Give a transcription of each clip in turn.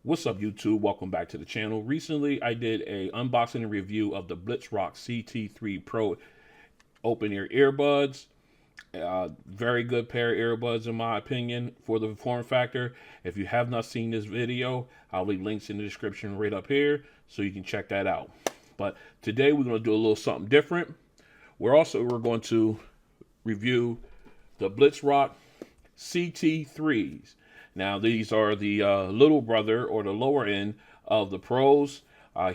What's up, YouTube? Welcome back to the channel. Recently, I did a unboxing and review of the Blitzrock CT3 Pro open-ear earbuds. Very good pair of earbuds in my opinion for the form factor. If you have not seen this video, I'll leave links in the description right up here so you can check that out. But today we're going to do a little something different. We're going to review the Blitzrock CT3s. Now, these are the little brother or the lower end of the pros.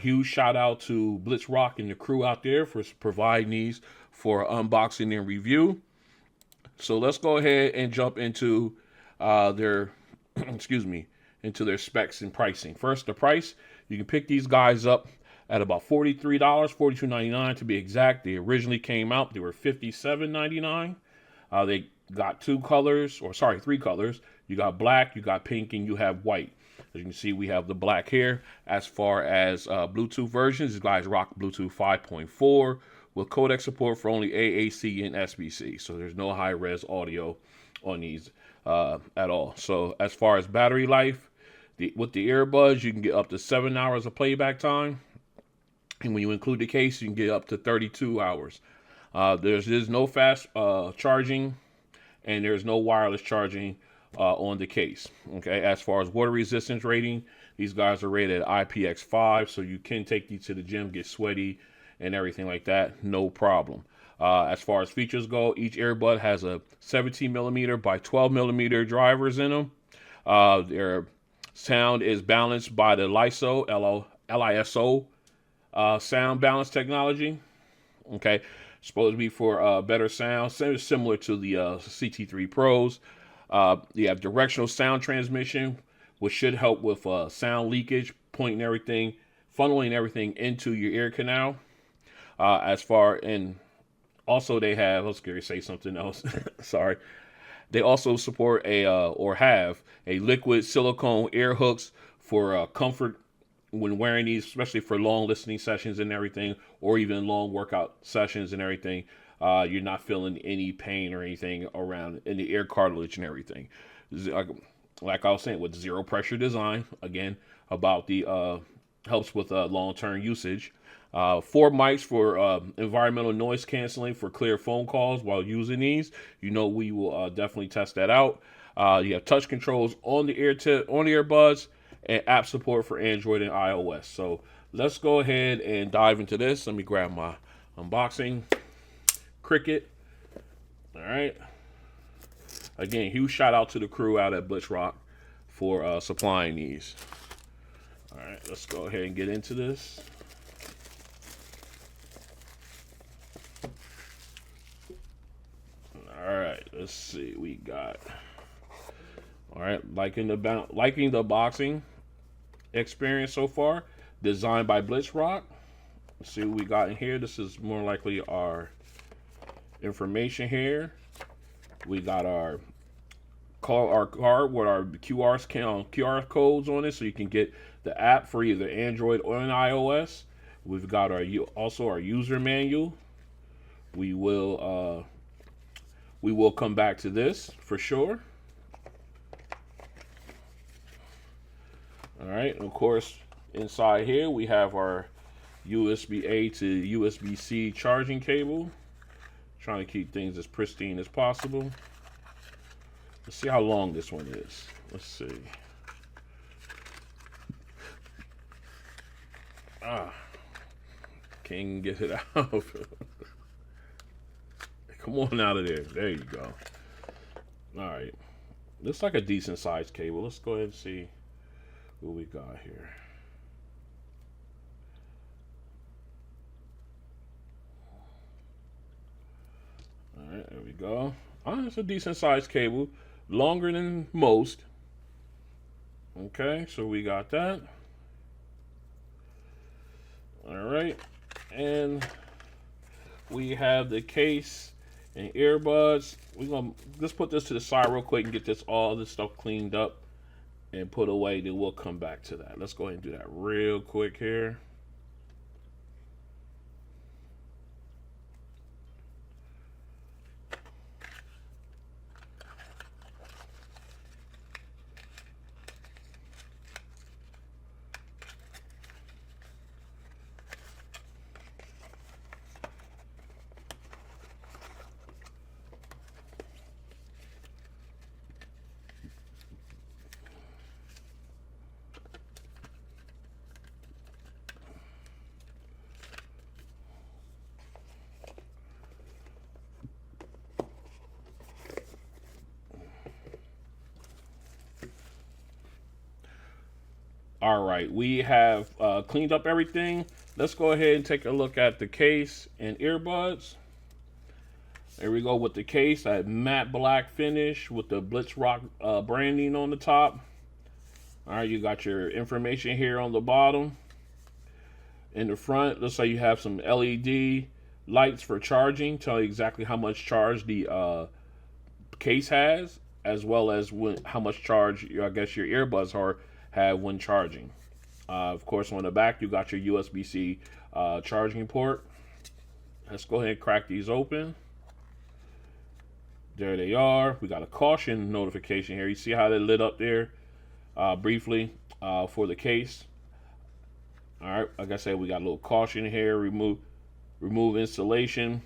Huge shout out to Blitzrock and the crew out there for providing these for unboxing and review. So let's go ahead and jump into their into their specs and pricing. First, the price. You can pick these guys up at about $43, $42.99 to be exact. They originally came out, they were $57.99. They got three colors. You got black, you got pink, and you have white. As you can see, we have the black here. As far as Bluetooth versions, these guys rock Bluetooth 5.4 with codec support for only AAC and SBC. So there's no high-res audio on these at all. So as far as battery life, with the earbuds, you can get up to 7 hours of playback time. And when you include the case, you can get up to 32 hours. There's no fast charging, and there's no wireless charging on the case. Okay, as far as water resistance rating, these guys are rated at IPX5, so you can take these to the gym, get sweaty and everything like that, no problem. As far as features go, each earbud has a 17mm by 12mm drivers in them. Their sound is balanced by the LISO sound balance technology. Okay, supposed to be for better sound, similar to the CT3 Pros. You have directional sound transmission, which should help with sound leakage, funneling everything into your ear canal. Also they have, let's say something else. Sorry. They also support have a liquid silicone ear hooks for comfort when wearing these, especially for long listening sessions and everything, or even long workout sessions and everything. You're not feeling any pain or anything around in the ear cartilage and everything. Like I was saying, with zero pressure design, again, about the helps with long-term usage. 4 mics for environmental noise canceling for clear phone calls while using these. You know, we will definitely test that out. You have touch controls on the earbuds, and app support for Android and iOS. So let's go ahead and dive into this. Let me grab my unboxing Cricket. All right. Again, huge shout out to the crew out at Blitzrock for supplying these. All right, let's go ahead and get into this. All right, let's see. We got. All right, liking the boxing experience so far. Designed by Blitzrock. Let's see what we got in here. This is more likely our information here. We got our card with our QR codes on it, so you can get the app for either Android or an iOS. We've got also our user manual. We will come back to this for sure. All right, and of course, inside here we have our USB-A to USB-C charging cable. Trying to keep things as pristine as possible. Let's see how long this one is. Let's see. Can't get it out. Come on out of there. There you go. All right. Looks like a decent sized cable. Let's go ahead and see what we got here. All right, there we go. It's a decent sized cable, longer than most. Okay, so we got that. All right, and we have the case and earbuds. Let's put this to the side real quick and get all this stuff cleaned up and put away. Then we'll come back to that. Let's go ahead and do that real quick here. All right, we have cleaned up everything. Let's go ahead and take a look at the case and earbuds. There we go with the case, that matte black finish with the Blitzrock branding on the top. All right, you got your information here on the bottom. In the front, looks like you have some LED lights for charging, tell you exactly how much charge the case has, as well as how much charge I guess your earbuds have when charging. Of course, on the back, you got your USB-C charging port. Let's go ahead and crack these open. There they are. We got a caution notification here. You see how they lit up there briefly for the case. All right, like I said, we got a little caution here. Remove installation,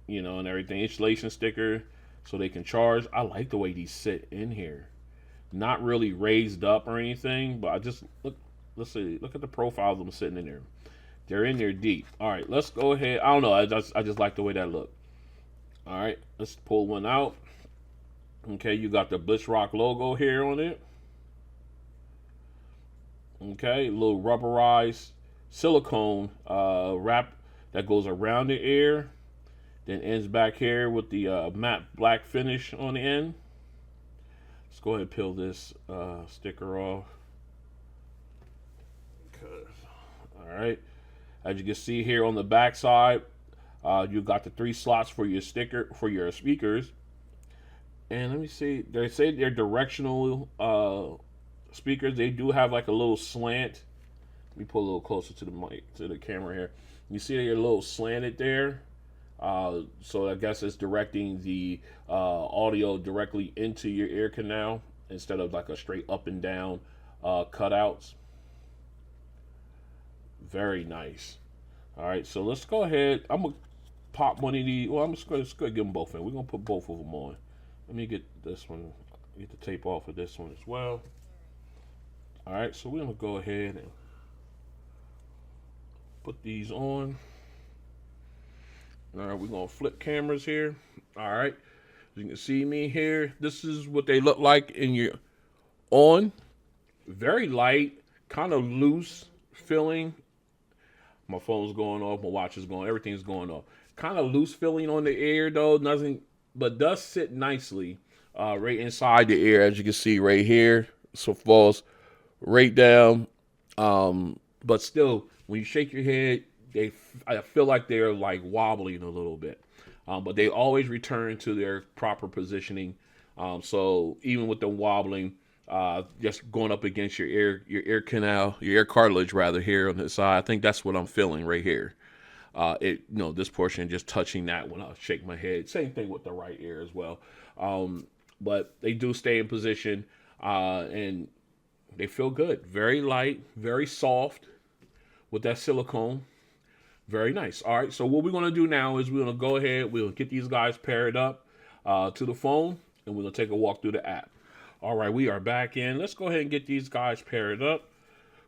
you know, and everything. Installation sticker so they can charge. I like the way these sit in here. Not really raised up or anything, but I just let's see. Look at the profile of them sitting in there. They're in there deep. All right, let's go ahead. I don't know. I just like the way that look. All right, let's pull one out. Okay, you got the Blitzrock logo here on it. Okay, a little rubberized silicone wrap that goes around the ear, then ends back here with the matte black finish on the end. Let's go ahead and peel this sticker off. All right, as you can see here on the back side, you got the 3 slots for your speakers. And let me see, they say they're directional speakers. They do have like a little slant. Let me pull a little closer to the mic, to the camera here. You see they're a little slanted there. So I guess it's directing the audio directly into your ear canal instead of like a straight up and down cutouts. Very nice. All right, so let's go ahead. I'm gonna pop one of these. Well, I'm just gonna get them both in. We're gonna put both of them on. Let me get this one. Get the tape off of this one as well. All right, so we're gonna go ahead and put these on. All right, we're gonna flip cameras here. All right, as you can see me here, this is what they look like in your on. Very light, kind of loose feeling. My phone's going off, my watch is going, everything's going off. Kind of loose feeling on the ear though, nothing, but does sit nicely right inside the ear, as you can see right here. So falls right down, but still, when you shake your head, I feel like they're like wobbling a little bit, but they always return to their proper positioning. So even with them wobbling, just going up against your ear canal, your ear cartilage rather, here on the side, I think that's what I'm feeling right here. This portion just touching that when I shake my head. Same thing with the right ear as well. But they do stay in position, and they feel good. Very light, very soft with that silicone. Very nice. All right, so what we're going to do now is we're going to go ahead, we'll get these guys paired up to the phone, and we're going to take a walk through the app. All right, we are back in. Let's go ahead and get these guys paired up.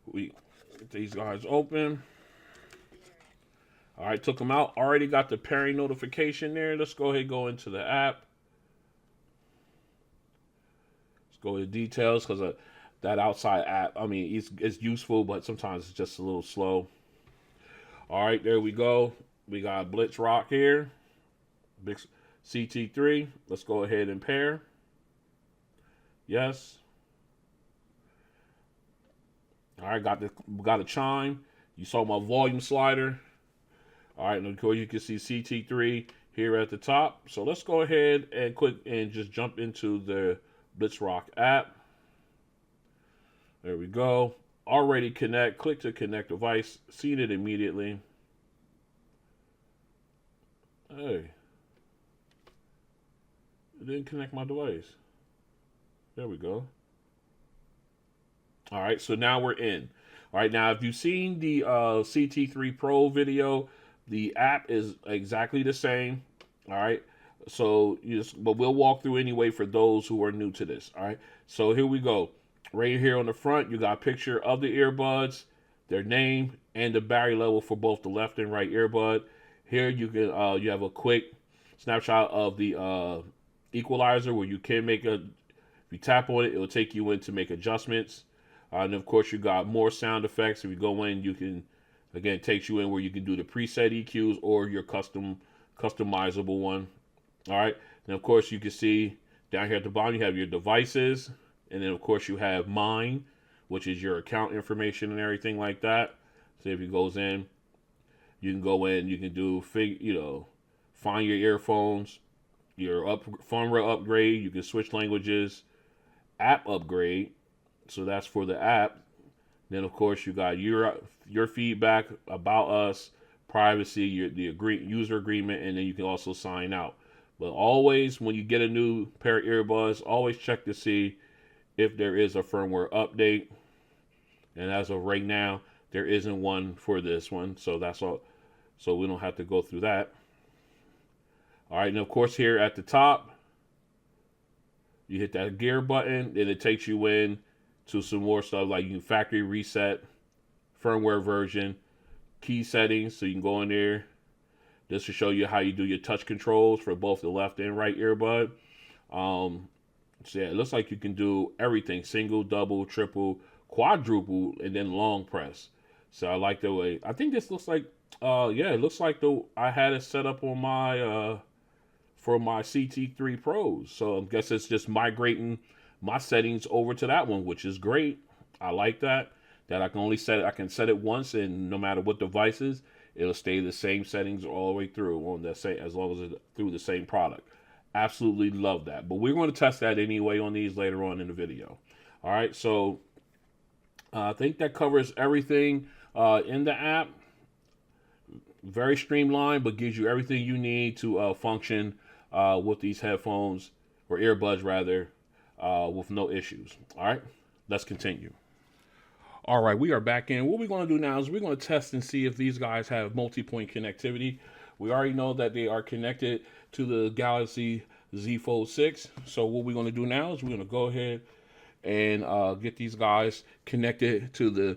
We get these guys open. All right, took them out. Already got the pairing notification there. Let's go ahead and go into the app. Let's go to details, because that outside app, I mean, it's useful, but sometimes it's just a little slow. All right, there we go. We got Blitzrock here. Blitzrock CT3. Let's go ahead and pair. Yes. All right, got a chime. You saw my volume slider. All right, and of course you can see CT3 here at the top. So let's go ahead and just jump into the Blitzrock app. There we go. Already connect. Click to connect device. Seen it immediately. Hey. It didn't connect my device. There we go. All right, so now we're in. All right, now if you've seen the CT3 Pro video, the app is exactly the same. All right, so but we'll walk through anyway for those who are new to this. All right, so here we go. Right here on the front, you got a picture of the earbuds, their name, and the battery level for both the left and right earbud. Here you can you have a quick snapshot of the equalizer, where you can make if you tap on it, it will take you in to make adjustments. And of course, you got more sound effects. If you go in, you can, again, it takes you in where you can do the preset EQs or your customizable one. All right. And of course, you can see down here at the bottom, you have your devices. And then, of course, you have mine, which is your account information and everything like that. So if it goes in, you can go in, you can do, find your earphones, your firmware upgrade. You can switch languages, app upgrade. So that's for the app. Then, of course, you got your feedback, about us, privacy, the user agreement, and then you can also sign out. But always, when you get a new pair of earbuds, always check to see if there is a firmware update. And as of right now, there isn't one for this one. So that's all. So we don't have to go through that. All right, and of course, here at the top, you hit that gear button, and it takes you in to some more stuff like you can factory reset, firmware version, key settings. So you can go in there. This will show you how you do your touch controls for both the left and right earbud. So yeah, it looks like you can do everything: single, double, triple, quadruple, and then long press. So I like the way. I think this looks like, yeah, it looks like I had it set up on my for my CT3 Pros. So I guess it's just migrating my settings over to that one, which is great. I like that. That I can set it once, and no matter what devices, it'll stay the same settings all the way through on the same, as long as it's through the same product. Absolutely love that. But we're going to test that anyway on these later on in the video. All right, so I think that covers everything in the app. Very streamlined, but gives you everything you need to function with these headphones, or earbuds rather, with no issues. All right, let's continue. All right, we are back in. What we're going to do now is we're going to test and see if these guys have multi-point connectivity. We already know that they are connected to the Galaxy Z Fold 6. So what we're going to do now is we're going to go ahead and get these guys connected to the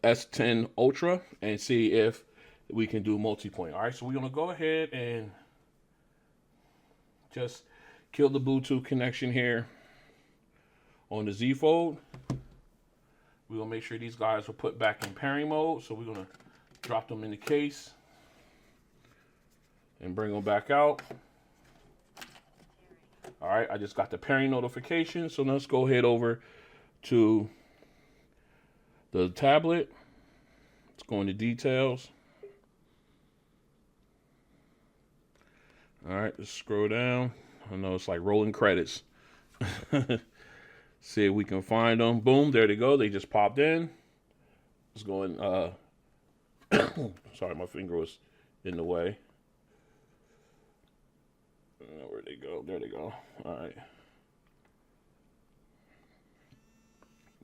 S10 Ultra and see if we can do multi-point. All right, so we're going to go ahead and just kill the Bluetooth connection here on the Z Fold. We're going to make sure these guys are put back in pairing mode. So we're going to drop them in the case and bring them back out. All right, I just got the pairing notification. So let's go ahead over to the tablet. Let's go into details. All right, let's scroll down. I know it's like rolling credits. See if we can find them. Boom, there they go. They just popped in. Let's go in. Sorry, my finger was in the way. Where'd they go? There they go. All right.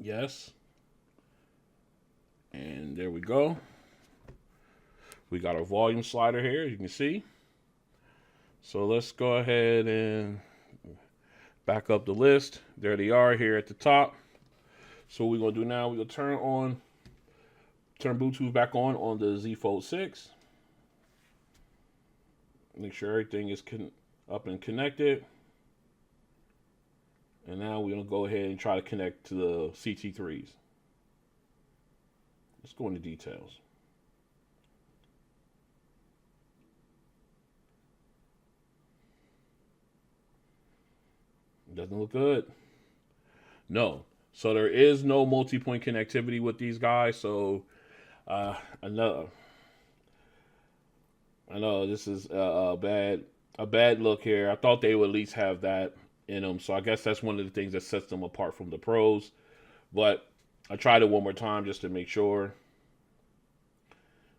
Yes. And there we go. We got our volume slider here, you can see. So let's go ahead and back up the list. There they are here at the top. So what we're going to do now, we're going to turn Bluetooth back on the Z Fold 6. Make sure everything is up and connected. And now we're going to go ahead and try to connect to the CT3s. Let's go into details. Doesn't look good. No. So there is no multi-point connectivity with these guys. So I know this is a bad look here. I thought they would at least have that in them. So I guess that's one of the things that sets them apart from the pros. But I tried it one more time just to make sure.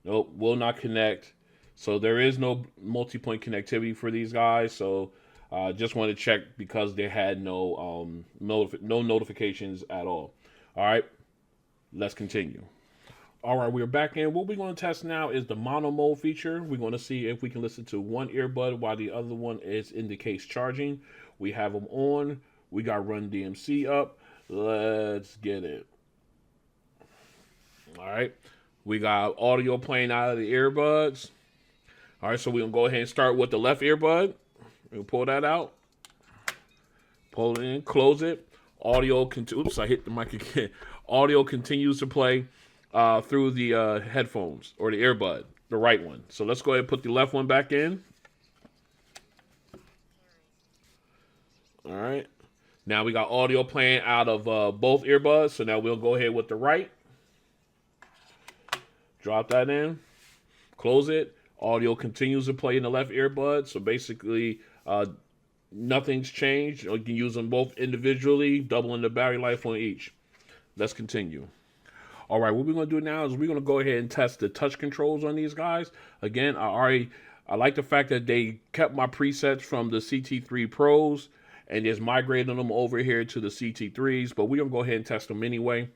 Nope, will not connect. So there is no multi-point connectivity for these guys. So just want to check because they had no notifications at all. All right, let's continue. All right, we're back in. What we're going to test now is the mono mode feature. We're going to see if we can listen to one earbud while the other one is in the case charging. We have them on. We got Run DMC up. Let's get it. All right, we got audio playing out of the earbuds. All right, so we're going to go ahead and start with the left earbud. We'll pull that out. Pull it in, close it. Audio oops, I hit the mic again. audio continues to play through the headphones or the earbud, the right one. So let's go ahead and put the left one back in. All right. Now we got audio playing out of both earbuds. So now we'll go ahead with the right. Drop that in. Close it. Audio continues to play in the left earbud. So basically, nothing's changed. You can use them both individually, doubling the battery life on each. Let's continue. All right, what we're going to do now is we're going to go ahead and test the touch controls on these guys. Again, I like the fact that they kept my presets from the CT3 Pros and just migrated them over here to the CT3s, but we're going to go ahead and test them anyway.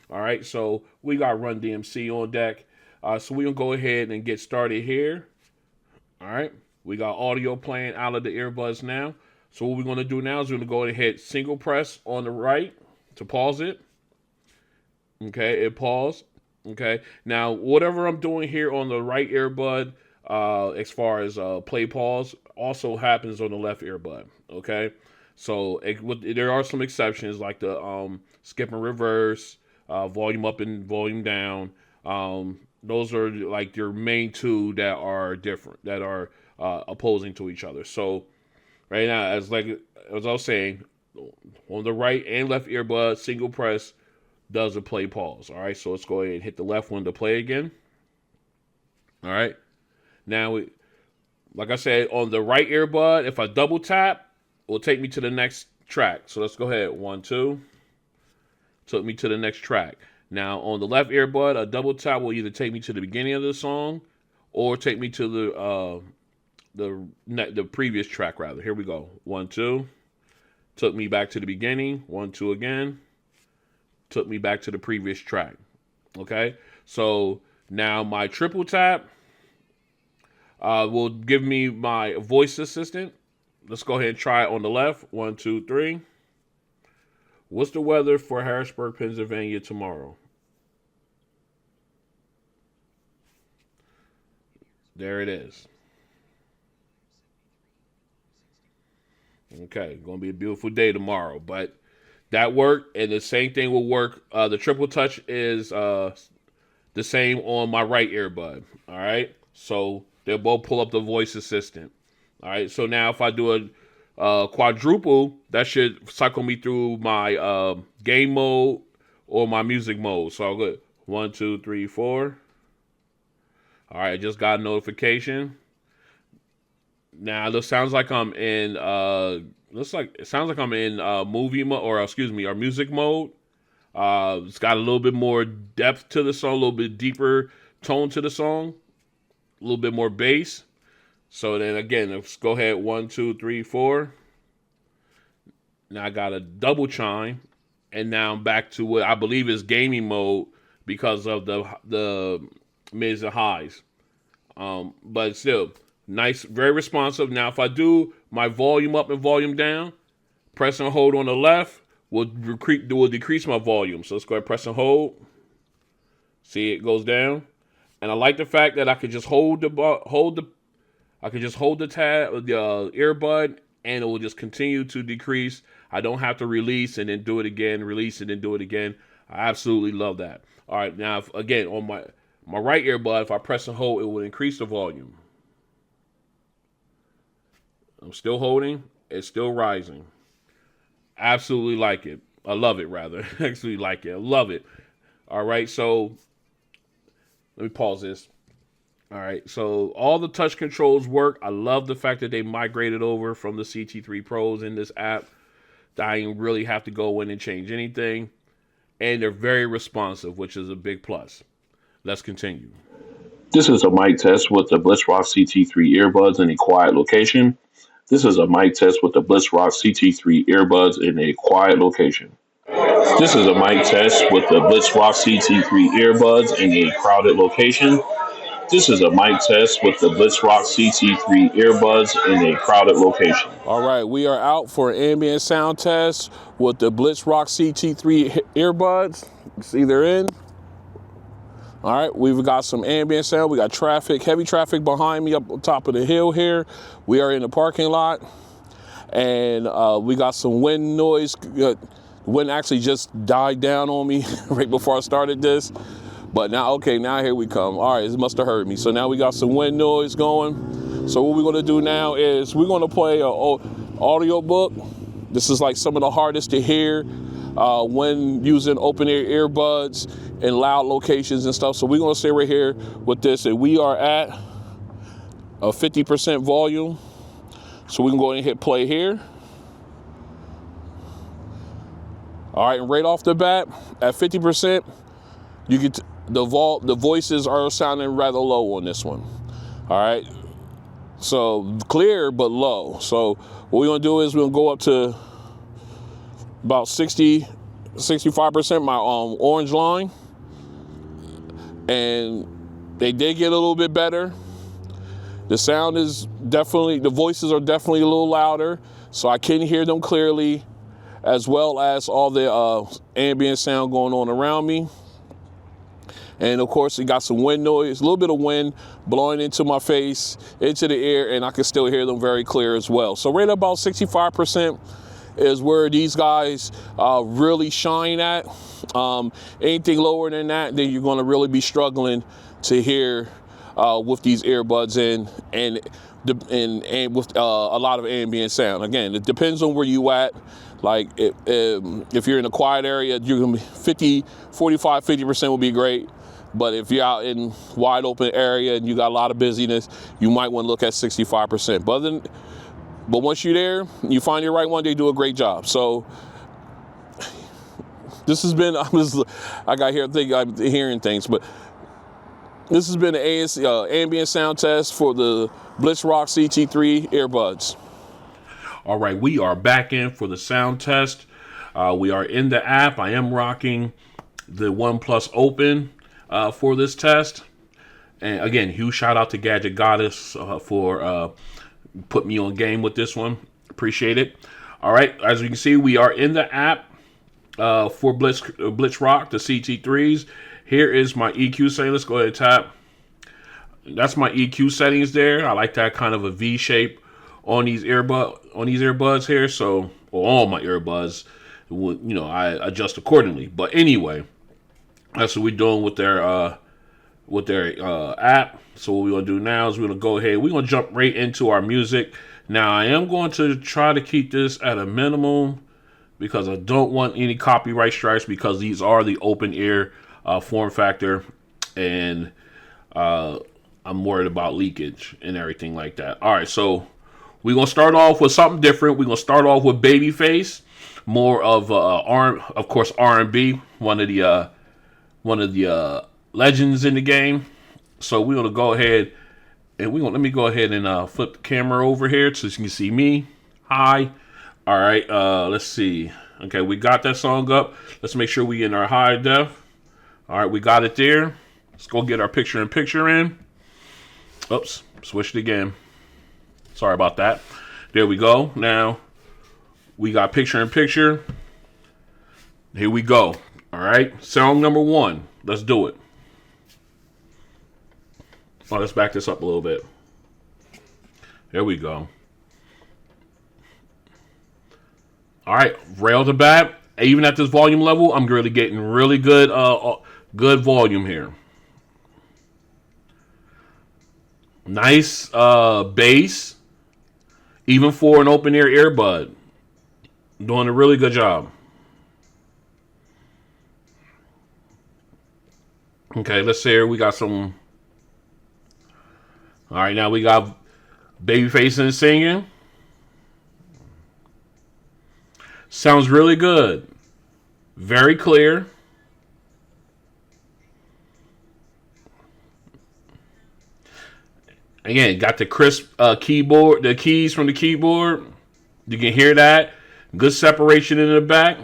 All right, so we got Run DMC on deck. So we're going to go ahead and get started here. All right, we got audio playing out of the earbuds now. So what we're going to do now is we're going to go ahead and hit single press on the right to pause it. Okay, it paused. Okay, now whatever I'm doing here on the right earbud, as far as play pause, also happens on the left earbud. Okay, so there are some exceptions like the skip and reverse, volume up and volume down. Those are like your main two that are different, that are opposing to each other. So right now, as I was saying, on the right and left earbud, single press does a play pause. All right, so let's go ahead and hit the left one to play again. All right, now like I said, on the right earbud, if I double tap, it will take me to the next track. So let's go ahead, 1, 2. Took me to the next track. Now on the left earbud, a double tap will either take me to the beginning of the song or take me to the previous track rather. Here we go. 1, 2. Took me back to the beginning. 1, 2 again. Took me back to the previous track. Okay, so now my triple tap will give me my voice assistant. Let's go ahead and try it on the left. 1, 2, 3. What's the weather for Harrisburg, Pennsylvania tomorrow? There it is. Okay, going to be a beautiful day tomorrow, but that worked, and the same thing will work. The triple touch is the same on my right earbud. All right, so they'll both pull up the voice assistant. All right, so now if I do a quadruple, that should cycle me through my game mode or my music mode. So I'll go 1, 2, 3, 4. All right, I just got a notification. Now it sounds like I'm in it sounds like I'm in movie mode, or excuse me, or music mode. It's got a little bit more depth to the song, a little bit deeper tone to the song, a little bit more bass. So then again, let's go ahead, 1, 2, 3, 4. Now I got a double chime, and now I'm back to what I believe is gaming mode because of the mids and highs. But still, nice, very responsive. Now if I do my volume up and volume down, press and hold on the left will decrease my volume. So let's go ahead, press and hold. See, it goes down. And I like the fact that I could just hold the tab, the earbud, and it will just continue to decrease. I don't have to release and then do it again, release and then do it again. I absolutely love that. All right, now again on my right earbud, if I press and hold, it will increase the volume. I'm still holding, it's still rising. Absolutely like it. I love it, rather. Actually like it. I love it. All right, so let me pause this. All right, so all the touch controls work. I love the fact that they migrated over from the CT3 Pros in this app. I didn't really have to go in and change anything. And they're very responsive, which is a big plus. Let's continue. This is a mic test with the Blitzrock CT3 earbuds in a quiet location. This is a mic test with the Blitzrock CT3 earbuds in a quiet location. This is a mic test with the Blitzrock CT3 earbuds in a crowded location. This is a mic test with the Blitzrock CT3 earbuds in a crowded location. All right, we are out for an ambient sound test with the Blitzrock CT3 earbuds. See, they're in. All right, we've got some ambient sound. We got traffic, heavy traffic behind me up on top of the hill here. We are in the parking lot, and we got some wind noise. Wind actually just died down on me right before I started this. But now, okay, now here we come. All right, it must have heard me. So now we got some wind noise going. So what we're gonna do now is we're gonna play a audio book. This is like some of the hardest to hear when using open ear earbuds in loud locations and stuff. So we're gonna stay right here with this, and we are at a 50% volume. So we can go ahead and hit play here. All right, and right off the bat, at 50%, you get the voices are sounding rather low on this one. All right, so clear but low. So what we're gonna do is we're gonna go up to about 65%, my orange line, and they did get a little bit better. The sound is definitely, the voices are definitely a little louder, so I can hear them clearly, as well as all the ambient sound going on around me. And of course, we got some wind noise, a little bit of wind blowing into my face, into the ear, and I can still hear them very clear as well. So right about 65% is where these guys really shine at. Anything lower than that, then you're gonna really be struggling to hear with these earbuds and with a lot of ambient sound. Again, it depends on where you at. Like if you're in a quiet area, you're gonna be 50% will be great. But if you're out in wide open area and you got a lot of busyness, you might want to look at 65%. But once you're there, you find your right one, they do a great job. So this has been, I got here thinking I'm hearing things, but this has been an ambient sound test for the Blitzrock CT3 earbuds. All right, we are back in for the sound test. We are in the app. I am rocking the OnePlus Open for this test. And again, huge shout out to Gadget Goddess for putting me on game with this one. Appreciate it. All right, as you can see, we are in the app for Blitzrock, the CT3s. Here is my EQ setting. Let's go ahead and tap. That's my EQ settings there. I like that kind of a V shape on these earbuds here. So, or all my earbuds, I adjust accordingly. But anyway, that's what we're doing with their app. So what we're gonna do now is we're gonna go ahead. We're gonna jump right into our music. Now I am going to try to keep this at a minimum because I don't want any copyright strikes, because these are the open ear form factor, and I'm worried about leakage and everything like that. All right, so we're gonna start off with something different. We're gonna start off with Babyface, more of of course R&B, one of the legends in the game. So we're gonna go ahead and let me go ahead and flip the camera over here so you can see me. Hi. All right. Let's see. Okay, we got that song up. Let's make sure we in our high def. All right, we got it there. Let's go get our picture-in-picture in. Oops, switched again. Sorry about that. There we go. Now we got picture-in-picture. Here we go. All right, song number 1. Let's do it. Oh, let's back this up a little bit. There we go. All right, right off the bat, even at this volume level, I'm really getting really good, good volume here. Nice bass, even for an open ear earbud. Doing a really good job. Okay, let's see here. We got some. All right, now we got Babyface and singing. Sounds really good. Very clear. Again, got the crisp keyboard, the keys from the keyboard. You can hear that. Good separation in the back.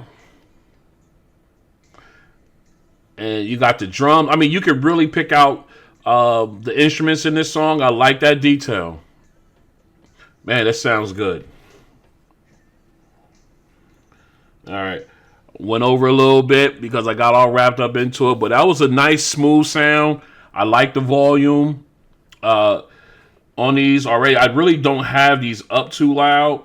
And you got the drum. I mean, you can really pick out the instruments in this song. I like that detail. Man, that sounds good. All right. Went over a little bit because I got all wrapped up into it. But that was a nice, smooth sound. I like the volume on these already. I really don't have these up too loud.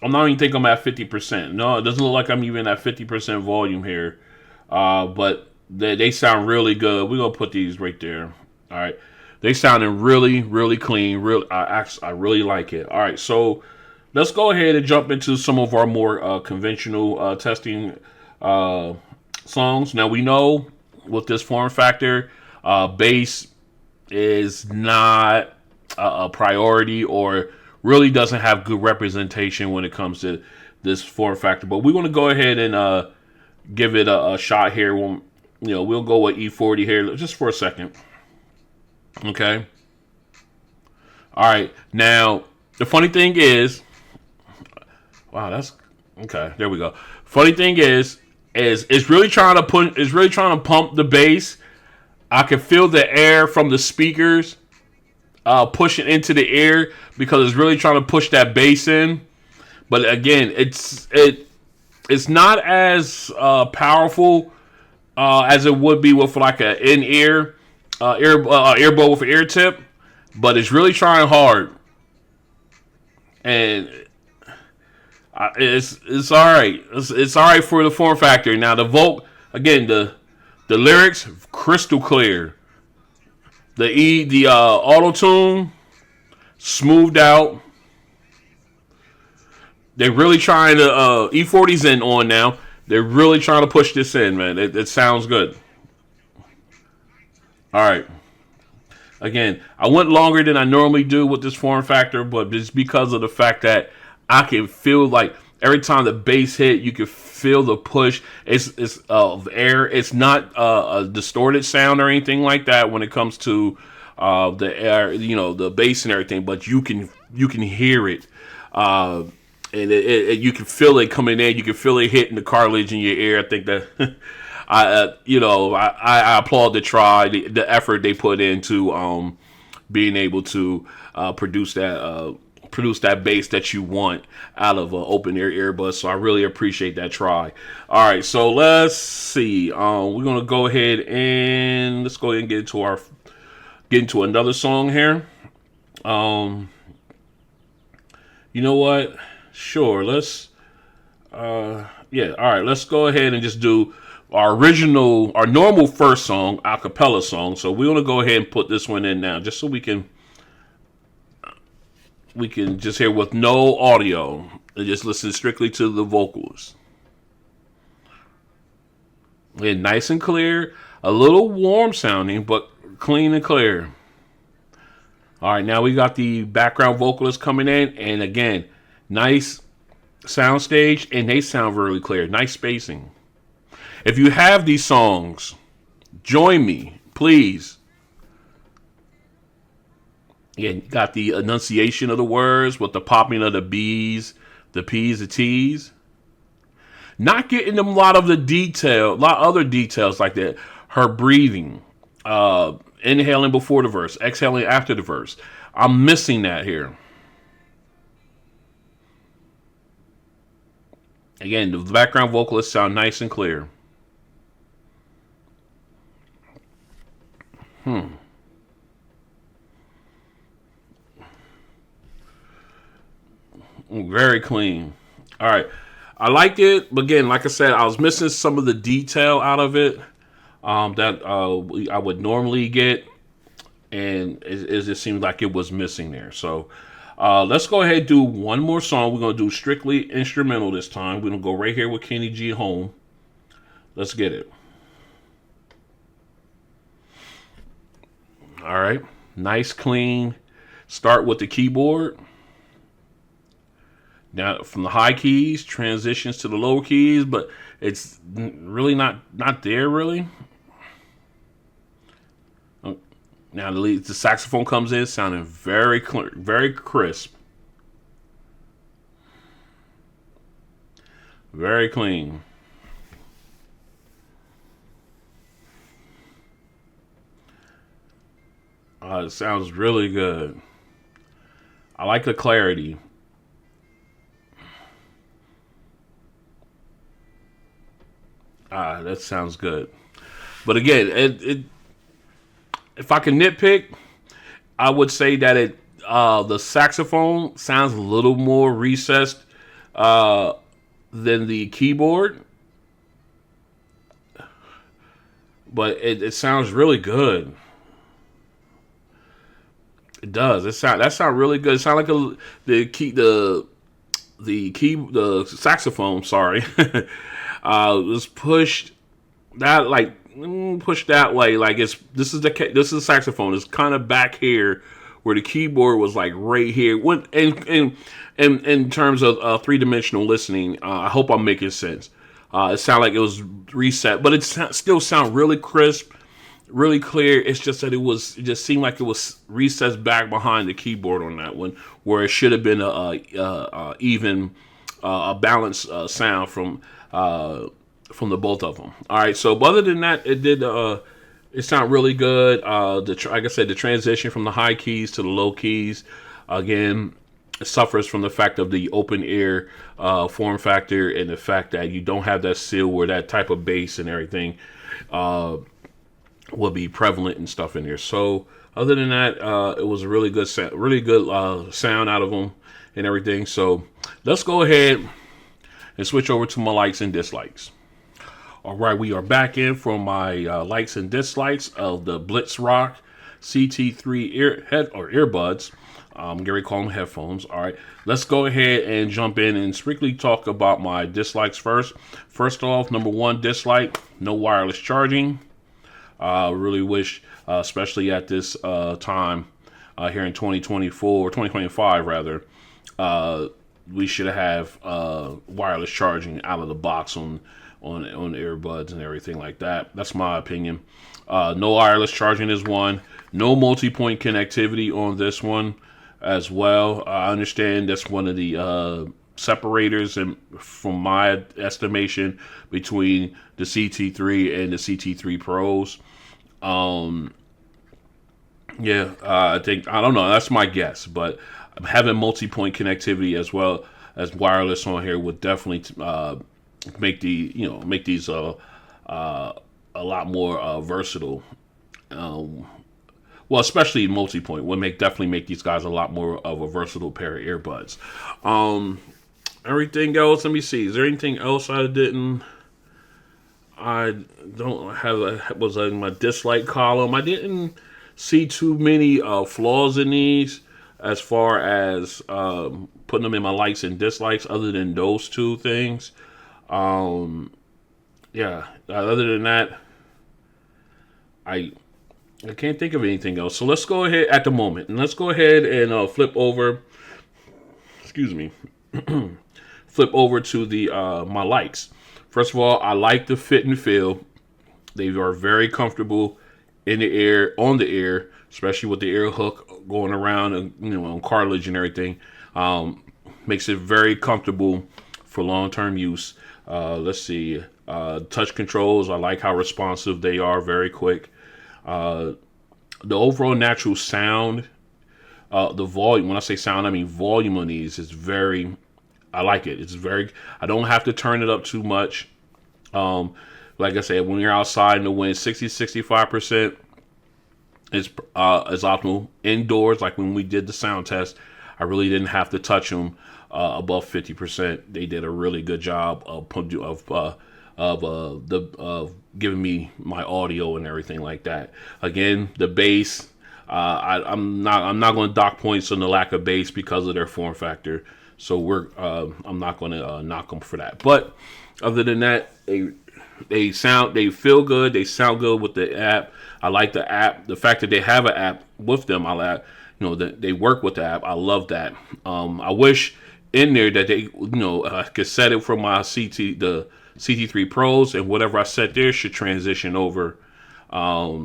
I'm not even think I'm at 50%. No, it doesn't look like I'm even at 50% volume here. But they sound really good. We're gonna put these right there. All right, they sounding really, really clean. I really like it. All right, so let's go ahead and jump into some of our more conventional testing songs. Now we know with this form factor, bass is not a priority or really doesn't have good representation when it comes to this form factor. But we're going to go ahead and give it a shot here. We'll go with E40 here just for a second. Okay. All right. Now, the funny thing is, wow, that's okay. There we go. Funny thing is it's really trying to pump the bass. I can feel the air from the speakers pushing into the air because it's really trying to push that bass in. But again, it's not as powerful as it would be with like an in-ear earbud with an ear tip. But it's really trying hard, and it's all right. It's all right for the form factor. Now the lyrics crystal clear. The auto tune smoothed out. They're really trying to E40's in on now. They're really trying to push this in, man. It sounds good. All right. Again, I went longer than I normally do with this form factor, but it's because of the fact that I can feel like every time the bass hit, you can feel the push. It's of air. It's not a distorted sound or anything like that when it comes to the air, the bass and everything. But you can hear it, and you can feel it coming in. You can feel it hitting the cartilage in your ear. I think that I applaud the effort they put into being able to produce that bass that you want out of an open ear earbud. So I really appreciate that try. All right, so let's see. We're gonna go ahead and get into another song here. You know what? Sure. Let's. Yeah. All right. Let's go ahead and just do our normal first song, a cappella song. So we're gonna go ahead and put this one in now, just so we can just hear with no audio and just listen strictly to the vocals. And nice and clear, a little warm sounding, but clean and clear. All right, now we got the background vocalist coming in, and again, nice soundstage, and they sound really clear. Nice spacing. If you have these songs, join me, please. Again, got the enunciation of the words with the popping of the B's, the P's, the T's. Not getting them a lot of other details like that. Her breathing, inhaling before the verse, exhaling after the verse. I'm missing that here. Again, the background vocalists sound nice and clear. Very clean. All right. I liked it, but again, like I said, I was missing some of the detail out of it that I would normally get, and it just seemed like it was missing there. So let's go ahead and do one more song. We're going to do strictly instrumental this time. We're going to go right here with Kenny G Home. Let's get it. All right. Nice, clean. Start with the keyboard. Now, from the high keys, transitions to the low keys, but it's really not there, really. Now, the saxophone comes in, sounding very clear, very crisp. Very clean. It sounds really good. I like the clarity. That sounds good. But again, if I can nitpick, I would say that the saxophone sounds a little more recessed than the keyboard, but it sounds really good. It does. That sound really good. It sounds like the saxophone. Sorry, was pushed pushed that way. Like this is the saxophone. It's kind of back here where the keyboard was like right here. When in terms of 3-dimensional listening, I hope I'm making sense. It sounded like it was reset, but still sound really crisp, really clear. It's just that it just seemed like it was recessed back behind the keyboard on that one, where it should have been a even a balanced sound from the both of them. All right, so other than that, it sounded really good. Like I said, the transition from the high keys to the low keys, again, suffers from the fact of the open ear form factor, and the fact that you don't have that seal where that type of bass and everything will be prevalent and stuff in there. So other than that, it was a really good sound out of them and everything. So let's go ahead and switch over to my likes and dislikes. All right, we are back in for my likes and dislikes of the Blitzrock CT3 earbuds. Gary called them headphones. All right, let's go ahead and jump in and strictly talk about my dislikes first. First off, number one dislike: no wireless charging. Really wish, especially at this time here in 2024 or 2025 rather, we should have wireless charging out of the box on earbuds and everything like that. That's my opinion. No wireless charging is one. No multi-point connectivity on this one as well. I understand that's one of the separators, and from my estimation, between the CT3 and the CT3 Pros. I think, I don't know, that's my guess, but having multi-point connectivity as well as wireless on here would definitely make these a lot more versatile. Well, especially multi-point would definitely make these guys a lot more of a versatile pair of earbuds. Everything else, let me see. Is there anything else I don't have was in my dislike column? I didn't see too many flaws in these as far as putting them in my likes and dislikes, other than those two things. Other than that, I can't think of anything else. So let's go ahead at the moment, and let's go ahead and flip over. Excuse me. Flip over to the my likes. First of all, I like the fit and feel. They are very comfortable in the ear, on the ear, especially with the ear hook going around and on cartilage and everything. Makes it very comfortable for long-term use. Let's see. Touch controls, I like how responsive they are, very quick. The overall natural sound, the volume, when I say sound, I mean volume on these is very, I like it. I don't have to turn it up too much. Like I said, when you're outside in the wind, 60-65% is optimal. Indoors, like when we did the sound test, I really didn't have to touch them above 50%. They did a really good job of giving me my audio and everything like that. Again, the bass, I'm not going to dock points on the lack of bass because of their form factor. So I'm not going to knock them for that. But other than that, they feel good. They sound good with the app. I like the app. The fact that they have an app with them, that they work with the app. I love that. I wish in there that they, I could set it for my the CT3 Pros, and whatever I set there should transition over. I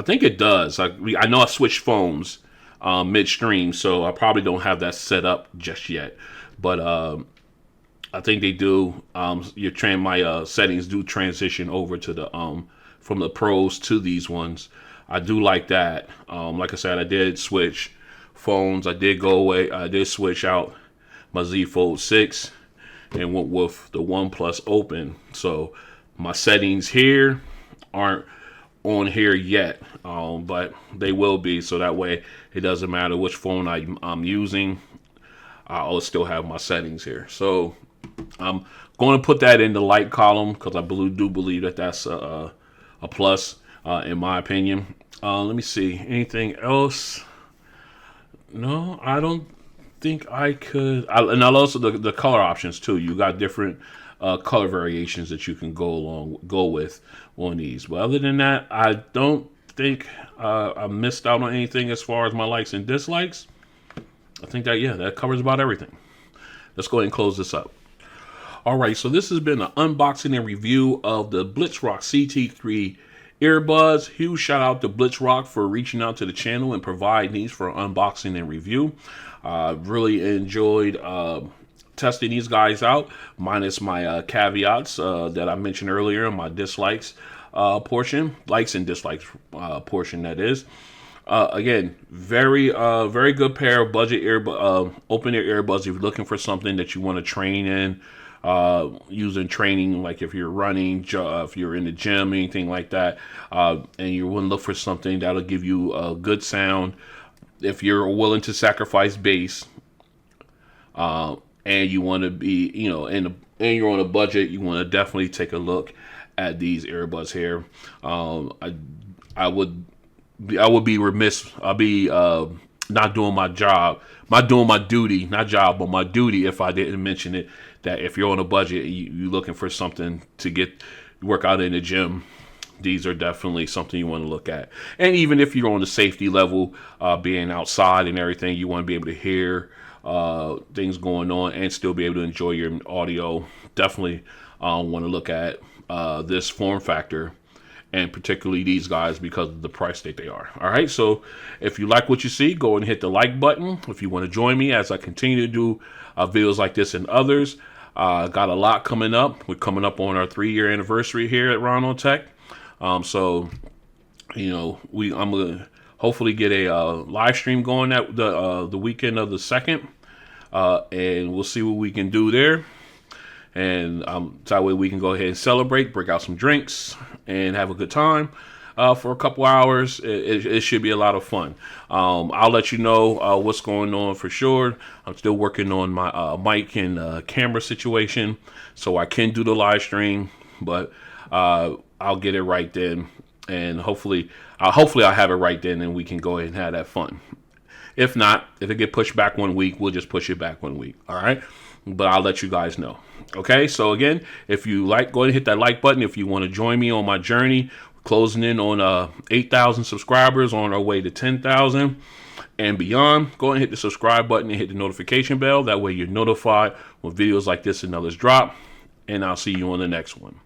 think it does. I know I switched phones midstream, so I probably don't have that set up just yet. But I think they do. My settings do transition over to the from the Pros to these ones. I do like that. Like I said, I did switch phones. I did go away. I did switch out my Z Fold 6 and went with the OnePlus Open. So my settings here aren't on here yet, but they will be. So that way it doesn't matter which phone I'm using. I'll still have my settings here. So I'm going to put that in the light column because I do believe that that's a plus in my opinion. Let me see. Anything else? No, I don't think I could. And I'll also the color options too. You got different color variations that you can go with on these. But other than that, I don't think I missed out on anything as far as my likes and dislikes. I think that covers about everything. Let's go ahead and close this up. All right, so this has been an unboxing and review of the Blitzrock CT3 Earbuds. Huge shout out to Blitzrock for reaching out to the channel and providing these for unboxing and review. Really enjoyed testing these guys out, minus my caveats that I mentioned earlier in my dislikes portion, likes and dislikes portion, that is. Again, very good pair of budget open ear earbuds if you're looking for something that you want to train in. Using training, like if you're running, if you're in the gym, anything like that, and you want to look for something that'll give you a good sound. If you're willing to sacrifice bass, and you want to be, and you're on a budget, you want to definitely take a look at these earbuds here. I would be remiss. I'll be not doing my job, not doing my duty, not job, but my duty if I didn't mention it. That if you're on a budget, you're looking for something to work out in the gym, these are definitely something you want to look at. And even if you're on the safety level, being outside and everything, you want to be able to hear things going on and still be able to enjoy your audio. Definitely want to look at this form factor, and particularly these guys because of the price that they are. All right, so if you like what you see, go and hit the like button. If you want to join me as I continue to do videos like this and others, got a lot coming up. We're coming up on our 3-year anniversary here at RonOnTech. So, I'm gonna hopefully get a live stream going at the weekend of the 2nd, and we'll see what we can do there. And that way we can go ahead and celebrate, break out some drinks, and have a good time for a couple hours. It should be a lot of fun. I'll let you know what's going on for sure. I'm still working on my mic and camera situation, so I can do the live stream, but I'll get it right then, and hopefully I'll have it right then, and we can go ahead and have that fun. If not, if it get pushed back 1 week, we'll just push it back 1 week. All right. But I'll let you guys know. Okay, so again, if you like, go ahead and hit that like button. If you want to join me on my journey, closing in on 8,000 subscribers, on our way to 10,000 and beyond, go ahead and hit the subscribe button and hit the notification bell. That way you're notified when videos like this and others drop. And I'll see you on the next one.